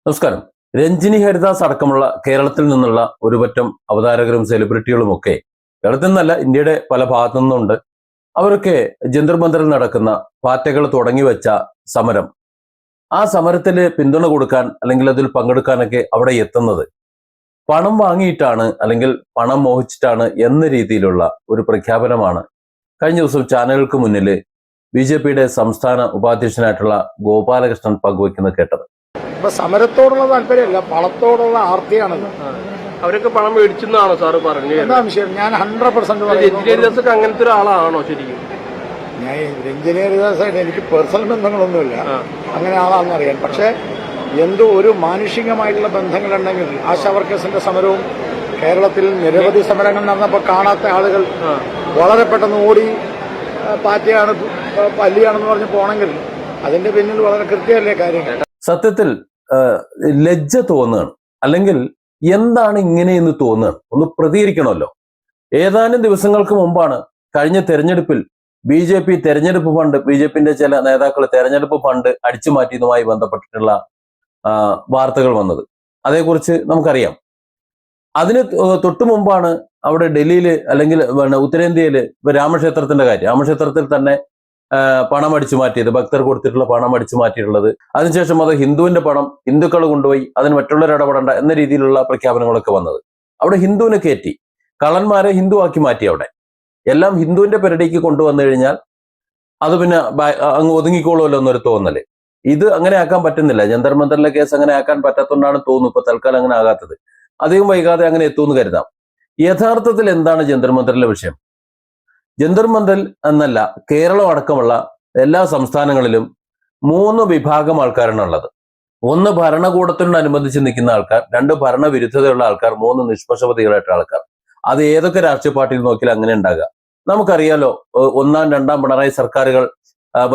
നമസ്കാരം. രഞ്ജിനി ഹരിദാസ് അടക്കമുള്ള കേരളത്തിൽ നിന്നുള്ള ഒരുപറ്റം അവതാരകരും സെലിബ്രിറ്റികളും ഒക്കെ കേരളത്തിൽ നിന്നല്ല, ഇന്ത്യയുടെ പല ഭാഗത്തു നിന്നുണ്ട്. അവരൊക്കെ ജന്തർ മന്ദറിൽ നടക്കുന്ന പാർട്ടികൾ തുടങ്ങി വെച്ച സമരം, ആ സമരത്തിൽ പിന്തുണ കൊടുക്കാൻ അല്ലെങ്കിൽ അതിൽ പങ്കെടുക്കാനൊക്കെ അവിടെ എത്തുന്നത് പണം വാങ്ങിയിട്ടാണ് അല്ലെങ്കിൽ പണം മോഹിച്ചിട്ടാണ് എന്ന രീതിയിലുള്ള ഒരു പ്രഖ്യാപനമാണ് കഴിഞ്ഞ ദിവസം ചാനലുകൾക്ക് മുന്നിൽ BJP-യുടെ സംസ്ഥാന ഉപാധ്യക്ഷനായിട്ടുള്ള ഗോപാലകൃഷ്ണൻ പങ്കുവയ്ക്കുന്നത് കേട്ടത്. ഇപ്പൊ സമരത്തോടുള്ള താല്പര്യമല്ല, പണത്തോടുള്ള ആർത്തിയാണത്. അവരൊക്കെ പണം മേടിച്ചെന്നാണോ സാറ് പറഞ്ഞത്? എന്താ വിഷയം? ഞാൻ 100% രഞ്ജിനി അങ്ങനത്തെ ഒരാളാണോ ശരിക്കും? ഞാൻ രഞ്ജിനി ഹരിദാസായിട്ട് എനിക്ക് പേഴ്സണൽ ബന്ധങ്ങളൊന്നുമില്ല, അങ്ങനെ ആളാണെന്ന് അറിയാൻ. പക്ഷെ എന്തോ ഒരു മാനുഷികമായിട്ടുള്ള ബന്ധങ്ങളുണ്ടെങ്കിൽ ആശാ വർക്കേഴ്സിന്റെ സമരവും കേരളത്തിൽ നിരവധി സമരങ്ങൾ നടന്നപ്പോൾ കാണാത്ത ആളുകൾ വളരെ പെട്ടെന്ന് ഓടി പാറ്റയാണ് പല്ലിയാണെന്ന് പറഞ്ഞ് പോണെങ്കിൽ അതിന്റെ പിന്നിൽ വളരെ കൃത്യമല്ലേ കാര്യങ്ങൾ. സത്യത്തിൽ ലജ്ജ തോന്നുകയാണ്, അല്ലെങ്കിൽ എന്താണ് ഇങ്ങനെയെന്ന് തോന്നുകയാണ്. ഒന്ന് പ്രതികരിക്കണമല്ലോ. ഏതാനും ദിവസങ്ങൾക്ക് മുമ്പാണ് കഴിഞ്ഞ തെരഞ്ഞെടുപ്പിൽ BJP തെരഞ്ഞെടുപ്പ് ഫണ്ട്, BJP-ന്റെ ചില നേതാക്കൾ തെരഞ്ഞെടുപ്പ് ഫണ്ട് അടിച്ചു മാറ്റിയതുമായി ബന്ധപ്പെട്ടിട്ടുള്ള വാർത്തകൾ വന്നത്. അതേക്കുറിച്ച് നമുക്കറിയാം. അതിന് തൊട്ടു മുമ്പാണ് അവിടെ ഡൽഹിയിൽ അല്ലെങ്കിൽ ഉത്തരേന്ത്യയിൽ രാമക്ഷേത്രത്തിന്റെ കാര്യം. രാമക്ഷേത്രത്തിൽ തന്നെ പണം അടിച്ചു മാറ്റിയത്, ഭക്തർ കൊടുത്തിട്ടുള്ള പണം അടിച്ചു മാറ്റിയിട്ടുള്ളത്. അതിനുശേഷം അത് ഹിന്ദുവിന്റെ പണം ഹിന്ദുക്കൾ കൊണ്ടുപോയി അതിന് മറ്റുള്ളവർ ഇടപെടേണ്ട എന്ന രീതിയിലുള്ള പ്രഖ്യാപനങ്ങളൊക്കെ വന്നത്. അവിടെ ഹിന്ദുവിനെ കയറ്റി, കള്ളന്മാരെ ഹിന്ദുവാക്കി മാറ്റി. അവിടെ എല്ലാം ഹിന്ദുവിന്റെ പെരടിക്ക് കൊണ്ടുവന്നു കഴിഞ്ഞാൽ അത് പിന്നെ അങ്ങ് ഒതുങ്ങിക്കോളുമല്ലോ എന്നൊരു തോന്നല്. ഇത് അങ്ങനെ ആക്കാൻ പറ്റുന്നില്ല. ജന്തർ മന്ദറിലെ കേസ് അങ്ങനെ ആക്കാൻ പറ്റാത്തതുകൊണ്ടാണ് തോന്നുന്നു ഇപ്പൊ തൽക്കാലം അങ്ങനെ ആകാത്തത്. അധികം വൈകാതെ അങ്ങനെ എത്തുമെന്ന് കരുതാം. യഥാർത്ഥത്തിൽ എന്താണ് ജന്തർ മന്ദറിലെ വിഷയം? ജന്തർ മന്ദർ എന്നല്ല, കേരളം അടക്കമുള്ള എല്ലാ സംസ്ഥാനങ്ങളിലും 3 വിഭാഗം ആൾക്കാരാണ് ഉള്ളത്. 1 ഭരണകൂടത്തിനോടനുബന്ധിച്ച് നിൽക്കുന്ന ആൾക്കാർ, 2 ഭരണവിരുദ്ധതയുള്ള ആൾക്കാർ, 3 നിഷ്പക്ഷപാതികളായിട്ടുള്ള ആൾക്കാർ. അത് ഏതൊക്കെ രാഷ്ട്രീയ പാർട്ടിയിൽ നോക്കിയാൽ അങ്ങനെ ഉണ്ടാകുക. നമുക്കറിയാലോ, 1ാം 2ാം പിണറായി സർക്കാരുകൾ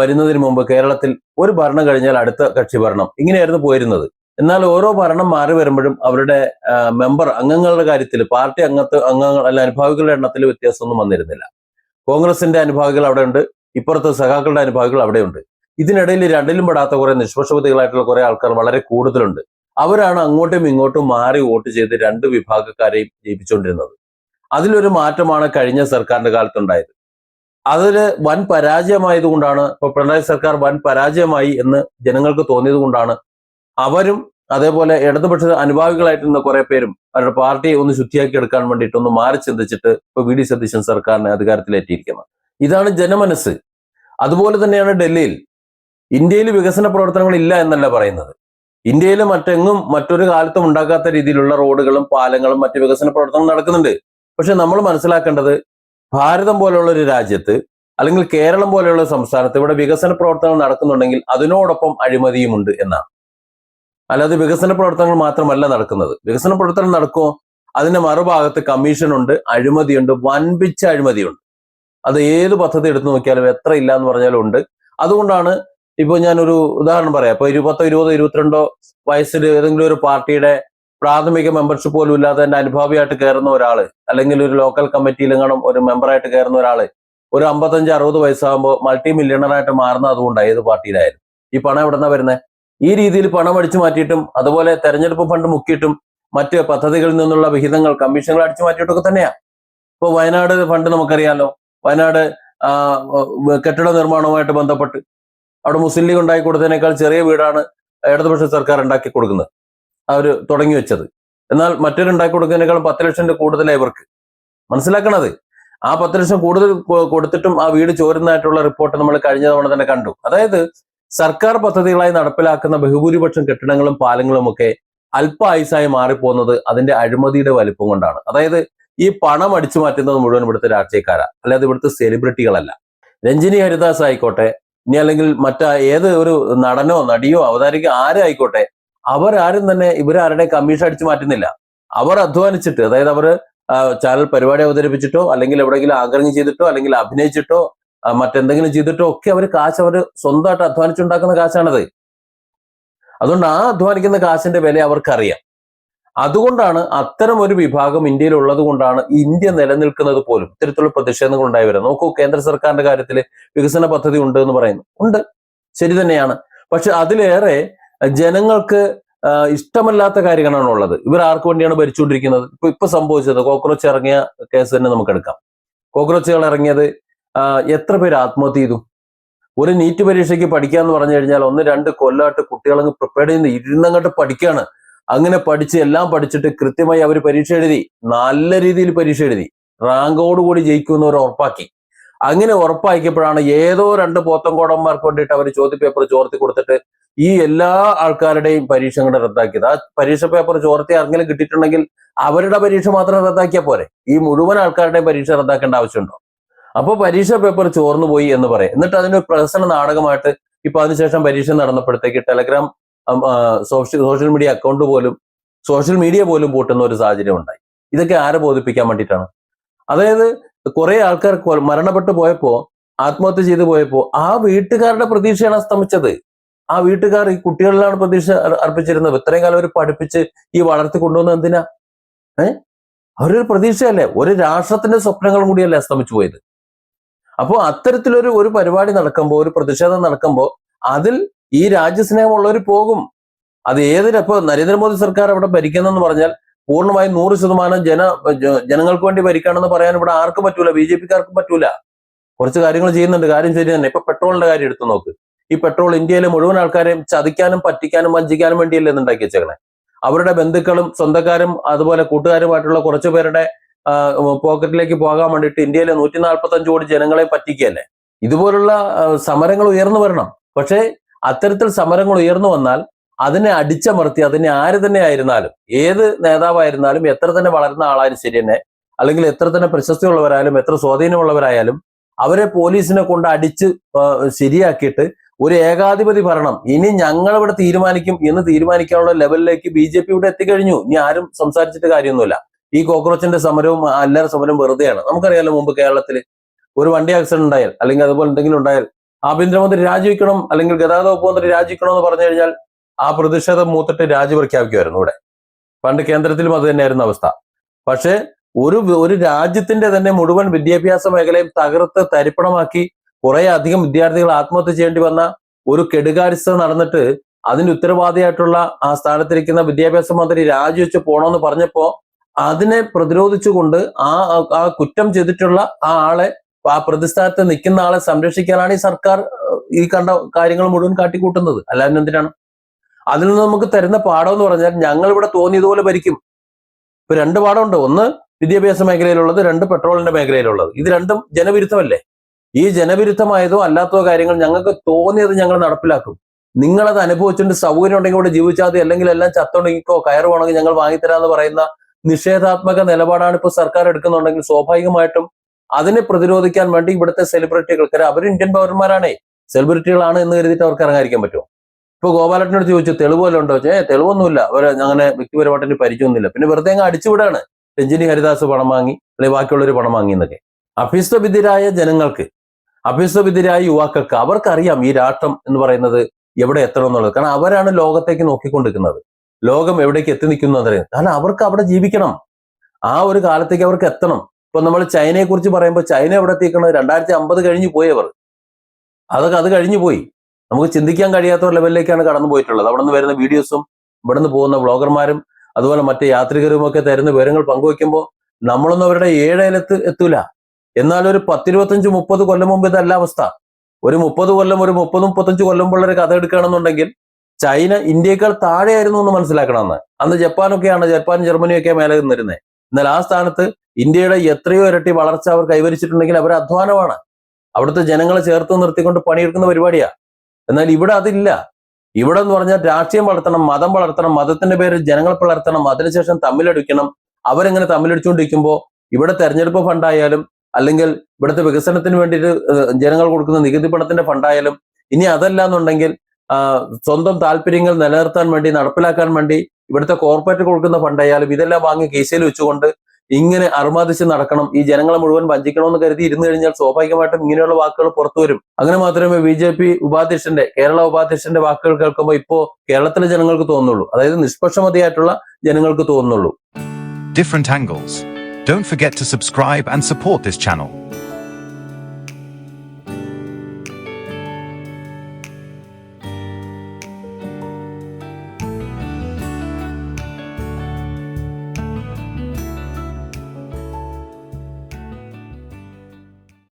വരുന്നതിന് മുമ്പ് കേരളത്തിൽ ഒരു ഭരണം കഴിഞ്ഞാൽ അടുത്ത കക്ഷി ഭരണം, ഇങ്ങനെയായിരുന്നു പോയിരുന്നത്. എന്നാൽ ഓരോ ഭരണം മാറി വരുമ്പോഴും അവരുടെ അംഗങ്ങളുടെ കാര്യത്തിൽ, പാർട്ടി അംഗങ്ങൾ അല്ല അനുഭാവികളുടെ എണ്ണത്തിൽ വ്യത്യാസമൊന്നും വന്നിരുന്നില്ല. കോൺഗ്രസിന്റെ അനുഭാവികൾ അവിടെ ഉണ്ട്, ഇപ്പുറത്ത് സഖാക്കളുടെ അനുഭാവികൾ അവിടെയുണ്ട്. ഇതിനിടയിൽ രണ്ടിലും പെടാത്ത കുറെ നിഷ്പക്ഷപാതികളായിട്ടുള്ള കുറെ ആൾക്കാർ വളരെ കൂടുതലുണ്ട്. അവരാണ് അങ്ങോട്ടും ഇങ്ങോട്ടും മാറി വോട്ട് ചെയ്ത് 2 വിഭാഗക്കാരെയും ജയിപ്പിച്ചുകൊണ്ടിരുന്നത്. അതിലൊരു മാറ്റമാണ് കഴിഞ്ഞ സർക്കാരിന്റെ കാലത്തുണ്ടായത്. അതില് വൻ പരാജയമായതുകൊണ്ടാണ്, ഇപ്പൊ പിണറായി സർക്കാർ വൻ പരാജയമായി എന്ന് ജനങ്ങൾക്ക് തോന്നിയത് കൊണ്ടാണ് അവരും അതേപോലെ ഇടതുപക്ഷ അനുഭാവികളായിട്ടുള്ള കുറെ പേരും അവരുടെ പാർട്ടിയെ ഒന്ന് ശുദ്ധിയാക്കി എടുക്കാൻ വേണ്ടിയിട്ട് ഒന്ന് മാറി ചിന്തിച്ചിട്ട് ഇപ്പൊ VD സതീശൻ സർക്കാരിനെ അധികാരത്തിലേറ്റിയിരിക്കുന്നത്. ഇതാണ് ജനമനസ്സ്. അതുപോലെ തന്നെയാണ് ഡൽഹിയിൽ. ഇന്ത്യയിൽ വികസന പ്രവർത്തനങ്ങൾ ഇല്ല എന്നല്ല പറയുന്നത്. ഇന്ത്യയിൽ മറ്റൊരു കാലത്തും ഉണ്ടാക്കാത്ത രീതിയിലുള്ള റോഡുകളും പാലങ്ങളും മറ്റ് വികസന പ്രവർത്തനങ്ങളും നടക്കുന്നുണ്ട്. പക്ഷെ നമ്മൾ മനസ്സിലാക്കേണ്ടത്, ഭാരതം പോലെയുള്ള ഒരു രാജ്യത്ത് അല്ലെങ്കിൽ കേരളം പോലെയുള്ള സംസ്ഥാനത്ത് ഇവിടെ വികസന പ്രവർത്തനങ്ങൾ നടക്കുന്നുണ്ടെങ്കിൽ അതിനോടൊപ്പം അഴിമതിയുമുണ്ട് എന്നാണ്. അല്ലാതെ വികസന പ്രവർത്തനങ്ങൾ മാത്രമല്ല നടക്കുന്നത്. വികസന പ്രവർത്തനം നടക്കുമോ, അതിന്റെ മറുഭാഗത്ത് കമ്മീഷനുണ്ട്, അഴിമതിയുണ്ട്, വൻപിച്ച അഴിമതിയുണ്ട്. അത് ഏത് പദ്ധതി എടുത്തു നോക്കിയാലും എത്ര ഇല്ല എന്ന് പറഞ്ഞാലും ഉണ്ട്. അതുകൊണ്ടാണ് ഇപ്പൊ ഞാനൊരു ഉദാഹരണം പറയാം. ഇപ്പൊ 20, 22 വയസ്സിൽ ഏതെങ്കിലും ഒരു പാർട്ടിയുടെ പ്രാഥമിക മെമ്പർഷിപ്പ് പോലും ഇല്ലാതെ തന്നെ അനുഭാവിയായിട്ട് കയറുന്ന ഒരാള്, അല്ലെങ്കിൽ ഒരു ലോക്കൽ കമ്മിറ്റിയിലെങ്ങാനും ഒരു മെമ്പറായിട്ട് കയറുന്ന ഒരാള് ഒരു 55, 60 വയസ്സാകുമ്പോൾ മൾട്ടി മില്യണറായിട്ട് മാറുന്ന അതുകൊണ്ടാണ്. ഏത് പാർട്ടിയിലായാലും ഈ പണം എവിടെന്നാ വരുന്നത്? ഈ രീതിയിൽ പണം അടിച്ചു മാറ്റിയിട്ടും അതുപോലെ തെരഞ്ഞെടുപ്പ് ഫണ്ട് മുക്കിയിട്ടും മറ്റ് പദ്ധതികളിൽ നിന്നുള്ള വിഹിതങ്ങൾ, കമ്മീഷനുകൾ അടിച്ചു മാറ്റിയിട്ടൊക്കെ തന്നെയാ. ഇപ്പൊ വയനാട് ഫണ്ട് നമുക്കറിയാലോ. വയനാട് കെട്ടിട നിർമ്മാണവുമായിട്ട് ബന്ധപ്പെട്ട് അവിടെ മുസ്ലിം ലീഗ് ഉണ്ടാക്കി കൊടുത്തതിനേക്കാൾ ചെറിയ വീടാണ് ഇടതുപക്ഷ സർക്കാർ ഉണ്ടാക്കി കൊടുക്കുന്നത്, അവർ തുടങ്ങി വെച്ചത്. എന്നാൽ മറ്റൊരു ഉണ്ടാക്കി കൊടുക്കുന്നതിനേക്കാളും 10 ലക്ഷം രൂപ കൂടുതലായി ഇവർക്ക്. മനസ്സിലാക്കണത്, ആ 10 ലക്ഷം കൂടുതൽ കൊടുത്തിട്ടും ആ വീട് ചോരുന്നതായിട്ടുള്ള റിപ്പോർട്ട് നമ്മൾ കഴിഞ്ഞ തവണ തന്നെ കണ്ടു. അതായത് സർക്കാർ പദ്ധതികളായി നടപ്പിലാക്കുന്ന ബഹുഭൂരിപക്ഷം കെട്ടിടങ്ങളും പാലങ്ങളും ഒക്കെ അല്പ ആയുസായി മാറിപ്പോകുന്നത് അതിന്റെ അഴിമതിയുടെ വലിപ്പം കൊണ്ടാണ്. അതായത് ഈ പണം അടിച്ചു മാറ്റുന്നത് മുഴുവൻ ഇവിടുത്തെ രാഷ്ട്രീയക്കാരാ, അല്ലാതെ ഇവിടുത്തെ സെലിബ്രിറ്റികളല്ല. രഞ്ജിനി ഹരിദാസ് ആയിക്കോട്ടെ, ഇനി അല്ലെങ്കിൽ ഏത് ഒരു നടനോ നടിയോ അവതാരിക ആരായിക്കോട്ടെ, അവരാരും തന്നെ ഇവരാരുടെയും കമ്മീഷൻ അടിച്ചു മാറ്റുന്നില്ല. അവർ അധ്വാനിച്ചിട്ട്, അതായത് അവർ ചാനൽ പരിപാടി അവതരിപ്പിച്ചിട്ടോ അല്ലെങ്കിൽ എവിടെയെങ്കിലും ആഗ്രഹം ചെയ്തിട്ടോ അല്ലെങ്കിൽ അഭിനയിച്ചിട്ടോ മറ്റെന്തെങ്കിലും ചെയ്തിട്ടോ ഒക്കെ അവർ സ്വന്തമായിട്ട് അധ്വാനിച്ചുണ്ടാക്കുന്ന കാശാണത്. അതുകൊണ്ട് ആ അധ്വാനിക്കുന്ന കാശിന്റെ വില അവർക്കറിയാം. അതുകൊണ്ടാണ് അത്തരം ഒരു വിഭാഗം ഇന്ത്യയിൽ ഉള്ളത് കൊണ്ടാണ് ഇന്ത്യ നിലനിൽക്കുന്നത് പോലും. ഇത്തരത്തിലുള്ള പ്രതിഷേധങ്ങൾ ഉണ്ടായി വരാം. നോക്കൂ, കേന്ദ്ര സർക്കാരിന്റെ കാര്യത്തിൽ വികസന പദ്ധതി ഉണ്ട് എന്ന് പറയുന്നു. ഉണ്ട്, ശരി തന്നെയാണ്. പക്ഷെ അതിലേറെ ജനങ്ങൾക്ക് ഇഷ്ടമല്ലാത്ത കാര്യങ്ങളാണ് ഉള്ളത്. ഇവർ ആർക്ക് വേണ്ടിയാണ് ഭരിച്ചുകൊണ്ടിരിക്കുന്നത്? ഇപ്പൊ സംഭവിച്ചത് കോക്രോച്ച് ഇറങ്ങിയ കേസ് തന്നെ നമുക്ക് എടുക്കാം. കോക്രോച്ചുകൾ ഇറങ്ങിയത് എത്ര പേര് ആത്മഹത്യ ചെയ്തു? ഒരു നീറ്റ് പരീക്ഷയ്ക്ക് പഠിക്കാന്ന് പറഞ്ഞു കഴിഞ്ഞാൽ 1-2 കൊല്ലമായിട്ട് കുട്ടികളങ്ങ് പ്രിപ്പയർ ചെയ്യുന്ന ഇരുന്നങ്ങോട്ട് പഠിക്കുകയാണ്. അങ്ങനെ പഠിച്ച് എല്ലാം പഠിച്ചിട്ട് കൃത്യമായി അവർ പരീക്ഷ എഴുതി, നല്ല രീതിയിൽ പരീക്ഷ എഴുതി, റാങ്കോടുകൂടി ജയിക്കുമെന്ന് അവർ ഉറപ്പാക്കി. അങ്ങനെ ഉറപ്പാക്കിയപ്പോഴാണ് ഏതോ 2 പോത്തൻകോടന്മാർക്ക് വേണ്ടിയിട്ട് അവർ ചോദ്യപേപ്പർ ചോർത്തി കൊടുത്തിട്ട് ഈ എല്ലാ ആൾക്കാരുടെയും പരീക്ഷ അങ്ങോട്ട് റദ്ദാക്കിയത്. ആ പരീക്ഷ പേപ്പർ ചോർത്തി ആർക്കെങ്കിലും കിട്ടിയിട്ടുണ്ടെങ്കിൽ അവരുടെ പരീക്ഷ മാത്രം റദ്ദാക്കിയാൽ പോരെ? ഈ മുഴുവൻ ആൾക്കാരുടെയും പരീക്ഷ റദ്ദാക്കേണ്ട ആവശ്യമുണ്ടോ? അപ്പൊ പരീക്ഷ പേപ്പർ ചോർന്നു പോയി എന്ന് പറയും. എന്നിട്ട് അതിനൊരു പ്രഹസന നാടകമായിട്ട് ഇപ്പൊ അതിനുശേഷം പരീക്ഷ നടന്നപ്പോഴത്തേക്ക് ടെലഗ്രാം സോഷ്യൽ മീഡിയ പോലും പൂട്ടുന്ന ഒരു സാഹചര്യം ഉണ്ടായി. ഇതൊക്കെ ആരെ ബോധിപ്പിക്കാൻ വേണ്ടിയിട്ടാണ്? അതായത് കുറെ ആൾക്കാർ മരണപ്പെട്ടു പോയപ്പോ, ആത്മഹത്യ ചെയ്തു പോയപ്പോ ആ വീട്ടുകാരുടെ പ്രതീക്ഷയാണ് അസ്തമിച്ചത്. ആ വീട്ടുകാർ ഈ കുട്ടികളിലാണ് പ്രതീക്ഷ അർപ്പിച്ചിരുന്നത്. ഇത്രയും കാലം അവർ പഠിപ്പിച്ച് ഈ വളർത്തി കൊണ്ടുവന്നത് എന്തിനാ? അവരൊരു പ്രതീക്ഷയല്ലേ? ഒരു രാഷ്ട്രത്തിന്റെ സ്വപ്നങ്ങളും കൂടിയല്ലേ അസ്തമിച്ചു പോയത്? അപ്പോൾ അത്തരത്തിലൊരു പരിപാടി നടക്കുമ്പോൾ, ഒരു പ്രതിഷേധം നടക്കുമ്പോൾ അതിൽ ഈ രാജ്യസ്നേഹമുള്ളവർ പോകും. അത് ഇപ്പൊ നരേന്ദ്രമോദി സർക്കാർ അവിടെ ഭരിക്കുന്നെന്ന് പറഞ്ഞാൽ പൂർണ്ണമായും 100% ജനങ്ങൾക്ക് വേണ്ടി ഭരിക്കുകയാണെന്ന് പറയാൻ ഇവിടെ ആർക്കും പറ്റൂല, BJP-ക്കാർക്കും പറ്റൂല. കുറച്ച് കാര്യങ്ങൾ ചെയ്യുന്നുണ്ട്, കാര്യം ശരി തന്നെ. ഇപ്പൊ പെട്രോളിന്റെ കാര്യം എടുത്തു നോക്ക്. ഈ പെട്രോൾ ഇന്ത്യയിലെ മുഴുവൻ ആൾക്കാരെയും ചതിക്കാനും പറ്റിക്കാനും വഞ്ചിക്കാനും വേണ്ടിയല്ലേ ഉണ്ടാക്കി വെച്ചേക്കണേ. അവരുടെ ബന്ധുക്കളും സ്വന്തക്കാരും അതുപോലെ കൂട്ടുകാരുമായിട്ടുള്ള കുറച്ചു പേരുടെ പോക്കറ്റിലേക്ക് പോകാൻ വേണ്ടിയിട്ട് ഇന്ത്യയിലെ 145 കോടി ജനങ്ങളെ പറ്റിക്കുകയല്ലേ. ഇതുപോലുള്ള സമരങ്ങൾ ഉയർന്നു വരണം. പക്ഷേ അത്തരത്തിൽ സമരങ്ങൾ ഉയർന്നു വന്നാൽ അതിനെ അടിച്ചമർത്തി, അതിനെ ആര് തന്നെ ആയിരുന്നാലും, ഏത് നേതാവായിരുന്നാലും, എത്ര തന്നെ വളർന്ന ആളായാലും ശരി തന്നെ, അല്ലെങ്കിൽ എത്ര തന്നെ പ്രശസ്തിയുള്ളവരായാലും, എത്ര സ്വാധീനമുള്ളവരായാലും, അവരെ പോലീസിനെ കൊണ്ട് അടിച്ച് ശരിയാക്കിയിട്ട് ഒരു ഏകാധിപതി ഭരണം ഇനി ഞങ്ങൾ ഇവിടെ തീരുമാനിക്കും എന്ന് തീരുമാനിക്കാനുള്ള ലെവലിലേക്ക് BJP ഇവിടെ എത്തിക്കഴിഞ്ഞു. ഇനി ആരും സംസാരിച്ചിട്ട് കാര്യമൊന്നുമില്ല. ഈ കോക്രോച്ചിന്റെ സമരവും എല്ലാവരും സമരവും വെറുതെയാണ്. നമുക്കറിയാലോ, മുമ്പ് കേരളത്തിൽ ഒരു വണ്ടി ആക്സിഡന്റ് ഉണ്ടായാൽ അല്ലെങ്കിൽ അതുപോലെ എന്തെങ്കിലും ഉണ്ടായാൽ ആഭ്യന്തരമന്ത്രി രാജിവെക്കണം അല്ലെങ്കിൽ ഗതാഗത വകുപ്പ് മന്ത്രി രാജിവെക്കണം എന്ന് പറഞ്ഞു കഴിഞ്ഞാൽ ആ പ്രതിഷേധം മൂത്തിട്ട് രാജി പ്രഖ്യാപിക്കുമായിരുന്നു ഇവിടെ. പണ്ട് കേന്ദ്രത്തിലും അത് തന്നെയായിരുന്നു അവസ്ഥ. പക്ഷേ ഒരു രാജ്യത്തിന്റെ തന്നെ മുഴുവൻ വിദ്യാഭ്യാസ മേഖലയും തകർത്ത് തരിപ്പണമാക്കി കുറെ അധികം വിദ്യാർത്ഥികൾ ആത്മഹത്യ ചെയ്യേണ്ടി വന്ന ഒരു കെടുകാര്യസ്ഥത നടന്നിട്ട് അതിന് ഉത്തരവാദിയായിട്ടുള്ള ആ സ്ഥാനത്തിരിക്കുന്ന വിദ്യാഭ്യാസ മന്ത്രി രാജിവെച്ച് പോണമെന്ന് പറഞ്ഞപ്പോ അതിനെ പ്രതിരോധിച്ചുകൊണ്ട് ആ കുറ്റം ചെയ്തിട്ടുള്ള ആ ആളെ, ആ പ്രതിസ്ഥാനത്ത് നിൽക്കുന്ന ആളെ സംരക്ഷിക്കാനാണ് ഈ സർക്കാർ ഈ കണ്ട കാര്യങ്ങൾ മുഴുവൻ കാട്ടിക്കൂട്ടുന്നത്. അല്ലാതെ എന്തിനാണ്? അതിൽ നിന്ന് നമുക്ക് തരുന്ന പാഠം എന്ന് പറഞ്ഞാൽ ഞങ്ങൾ ഇവിടെ തോന്നിയതുപോലെ ഭരിക്കും. ഇപ്പൊ 2 പാഠമുണ്ട്. ഒന്ന് വിദ്യാഭ്യാസ മേഖലയിലുള്ളത്, 2 പെട്രോളിന്റെ മേഖലയിലുള്ളത്. ഇത് രണ്ടും ജനവിരുദ്ധമല്ലേ? ഈ ജനവിരുദ്ധമായതോ അല്ലാത്തോ കാര്യങ്ങൾ ഞങ്ങൾക്ക് തോന്നിയത് ഞങ്ങൾ നടപ്പിലാക്കും. നിങ്ങളത് അനുഭവിച്ചുകൊണ്ട് സൗകര്യം ഉണ്ടെങ്കിൽ ഇവിടെ ജീവിച്ചാൽ മതി, അല്ലെങ്കിൽ എല്ലാം ചത്തുണ്ടെങ്കിക്കോ കയറ് വേണമെങ്കിൽ ഞങ്ങൾ വാങ്ങിത്തരാന്ന് പറയുന്ന നിഷേധാത്മക നിലപാടാണ് ഇപ്പോൾ സർക്കാർ എടുക്കുന്നുണ്ടെങ്കിൽ സ്വാഭാവികമായിട്ടും അതിനെ പ്രതിരോധിക്കാൻ വേണ്ടി ഇവിടുത്തെ സെലിബ്രിറ്റികൾക്ക്, അവർ ഇന്ത്യൻ പൗരന്മാരാണേ, സെലിബ്രിറ്റികളാണ് എന്ന് കരുതിയിട്ട് അവർക്ക് ഇറങ്ങാതിരിക്കാൻ പറ്റുമോ? ഇപ്പൊ ഗോപാലനോട് ചോദിച്ചു തെളിവ് വല്ലതും ഉണ്ടോ? തെളിവൊന്നുമില്ല, അങ്ങനെ വ്യക്തിപരമായിട്ട് പരിചയമൊന്നുമില്ല. പിന്നെ വെറുതെ അങ്ങ് അടിച്ചുവിടാണ്. രഞ്ജിനി ഹരിദാസ് പണം വാങ്ങി, അല്ലെങ്കിൽ ബാക്കിയുള്ളവർ പണം വാങ്ങി എന്നൊക്കെ. അഭ്യസ്തവിദ്യരായ ജനങ്ങൾക്ക്, അഭ്യസ്തവിദ്യരായ യുവാക്കൾക്ക് അവർക്കറിയാം ഈ രാഷ്ട്രം എന്ന് പറയുന്നത് എവിടെ എത്തണം എന്നുള്ളത്. കാരണം അവരാണ് ലോകത്തേക്ക് നോക്കിക്കൊണ്ടിരിക്കുന്നത്. ലോകം എവിടേക്ക് എത്തി നിൽക്കുന്നു എന്നറിയാം. കാരണം അവർക്ക് അവിടെ ജീവിക്കണം. ആ ഒരു കാലത്തേക്ക് അവർക്ക് എത്തണം. ഇപ്പൊ നമ്മൾ ചൈനയെ കുറിച്ച് പറയുമ്പോൾ ചൈന എവിടെ എത്തിക്കണം? 2050 കഴിഞ്ഞു പോയി അവർ. അത് കഴിഞ്ഞു പോയി. നമുക്ക് ചിന്തിക്കാൻ കഴിയാത്ത ഒരു ലെവലിലേക്കാണ് കടന്നു പോയിട്ടുള്ളത്. അവിടെ നിന്ന് വരുന്ന വീഡിയോസും ഇവിടെ നിന്ന് പോകുന്ന ബ്ലോഗർമാരും അതുപോലെ മറ്റ് യാത്രികരും ഒക്കെ തരുന്ന വിവരങ്ങൾ പങ്കുവയ്ക്കുമ്പോൾ നമ്മളൊന്നും അവരുടെ 7 എത്തൂല. എന്നാൽ ഒരു 10-25-30 കൊല്ലം മുമ്പ് ഇതല്ല അവസ്ഥ. ഒരു 30 കൊല്ലം, ഒരു 30-35 കൊല്ലം മുമ്പുള്ളൊരു കഥ എടുക്കുകയാണെന്നുണ്ടെങ്കിൽ ചൈന ഇന്ത്യയേക്കാൾ താഴെയായിരുന്നു എന്ന് മനസ്സിലാക്കണം. അന്ന് ജപ്പാനൊക്കെയാണ്, ജപ്പാനും ജർമ്മനിയൊക്കെ മേലെ നിന്നിരുന്നത്. എന്നാൽ ആ സ്ഥാനത്ത് ഇന്ത്യയുടെ എത്രയോ ഇരട്ടി വളർച്ച അവർ കൈവരിച്ചിട്ടുണ്ടെങ്കിൽ അവർ അധ്വാനമാണ്. അവിടുത്തെ ജനങ്ങളെ ചേർത്ത് നിർത്തിക്കൊണ്ട് പണിയെടുക്കുന്ന പരിപാടിയാ. എന്നാൽ ഇവിടെ അതില്ല. ഇവിടെ എന്ന് പറഞ്ഞാൽ രാഷ്ട്രീയം വളർത്തണം, മതം വളർത്തണം, മതത്തിന്റെ പേരിൽ ജനങ്ങളെ വളർത്തണം, അതിനുശേഷം തമ്മിലടിക്കണം. അവരെങ്ങനെ തമ്മിലടിച്ചുകൊണ്ടിരിക്കുമ്പോൾ ഇവിടെ തെരഞ്ഞെടുപ്പ് ഫണ്ടായാലും അല്ലെങ്കിൽ ഇവിടുത്തെ വികസനത്തിന് വേണ്ടിയിട്ട് ജനങ്ങൾ കൊടുക്കുന്ന നികുതി പണത്തിന്റെ ഫണ്ടായാലും, ഇനി അതല്ല എന്നുണ്ടെങ്കിൽ സ്വന്തം താല്പര്യങ്ങൾ നിലനിർത്താൻ വേണ്ടി നടപ്പിലാക്കാൻ വേണ്ടി ഇവിടുത്തെ കോർപ്പറേറ്റ് കൊടുക്കുന്ന ഫണ്ടായാലും ഇതെല്ലാം വാങ്ങി കീശയിൽ വെച്ചുകൊണ്ട് ഇങ്ങനെ അർമാദിച്ച് നടക്കണം, ഈ ജനങ്ങളെ മുഴുവൻ വഞ്ചിക്കണമെന്ന് കരുതി ഇരുന്നു കഴിഞ്ഞാൽ സ്വാഭാവികമായിട്ടും ഇങ്ങനെയുള്ള വാക്കുകൾ പുറത്തു വരും. അങ്ങനെ മാത്രമേ BJP ഉപാധ്യക്ഷന്റെ, കേരള ഉപാധ്യക്ഷന്റെ വാക്കുകൾ കേൾക്കുമ്പോൾ ഇപ്പോ കേരളത്തിലെ ജനങ്ങൾക്ക് തോന്നുള്ളൂ, അതായത് നിഷ്പക്ഷമതിയായിട്ടുള്ള ജനങ്ങൾക്ക് തോന്നുള്ളൂ. Different angles. Don't forget to subscribe and support this channel.